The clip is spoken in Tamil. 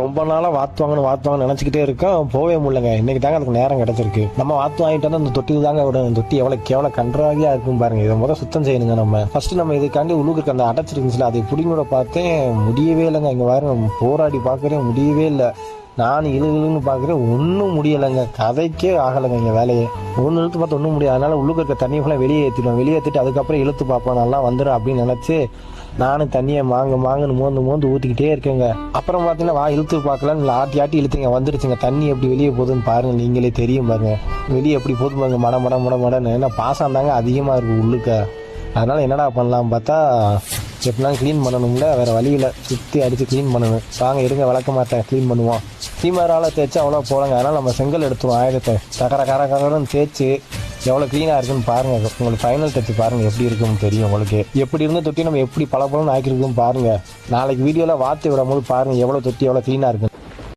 ரொம்ப நாளாக வாத்துவாங்கன்னு நினச்சிக்கிட்டே இருக்கோம், போவே முடியலங்க. இன்னைக்கு தாங்க அதுக்கு நேரம் கிடச்சிருக்கு. நம்ம வாத்து வாங்கிட்டு வந்து அந்த தொட்டி தாங்க விடணும். தொட்டி எவ்வளோ கன்றாவியாக இருக்கும் பாருங்க. இதை முதல் சுத்தம் செய்யணுங்க. நம்ம ஃபர்ஸ்ட் நம்ம இதுக்காண்டி உள்ளுக்கு அந்த அடைச்சிருக்குச்சுல, அதை பிடிங்கூட பார்த்தேன், முடியவே இல்லைங்க. இங்கே பாருங்க, போராடி பார்க்குறேன், முடியவே இல்லை. நான் இழுன்னு பார்க்குறேன், ஒன்றும் முடியலைங்க. கதைக்கே ஆகலைங்க இங்கே வேலையை. ஒன்று இழுத்து பார்த்து ஒன்றும் முடியாது. அதனால உள்ளுக்கு இருக்க தண்ணியை ஃபுல்லாக வெளியே ஏற்றிட்டு அதுக்கப்புறம் இழுத்து பார்ப்போம், நல்லா வந்துடும் அப்படின்னு நினச்சி நானும் தண்ணியை மாங்குன்னு மோந்து ஊற்றிக்கிட்டே இருக்கேங்க. அப்புறம் பார்த்தீங்கன்னா இழுத்து பார்க்கலான்னு ஆட்டி இழுத்துங்க, வந்துருச்சுங்க. தண்ணி எப்படி வெளியே போகுதுன்னு பாருங்க, நீங்களே தெரியும் பாருங்க. வெளியே எப்படி போகுது பாருங்க, மடன்னு. ஏன்னா பாசம் தாங்க அதிகமாக இருக்குது உள்ளுக்க. அதனால என்னடா பண்ணலாம் பார்த்தா, எப்படிலாம் க்ளீன் பண்ணணும்ல, வேறு வழியில் சுற்றி அடித்து க்ளீன் பண்ணணும். வாங்க இருங்க, விளக்க மாட்டேன், க்ளீன் பண்ணுவோம். சீமரால் தேய்ச்சா அவ்வளோ போலங்க. அதனால் நம்ம செங்கல் எடுத்துருவோம், ஆயுதத்தை கரன்னு தேய்ச்சி எவ்வளோ க்ளீனாக இருக்குன்னு பாருங்கள். உங்களுக்கு ஃபைனல் டச்சு பாருங்கள் எப்படி இருக்குன்னு தெரியும் உங்களுக்கு. எப்படி இருந்து தொட்டி நம்ம எப்படி பல ஆக்கியிருக்குன்னு பாருங்கள். நாளைக்கு வீடியோவில் வார்த்தை விடும் போது பாருங்கள் எவ்வளோ தொட்டி எவ்வளோ க்ளீனாக இருக்குன்னு.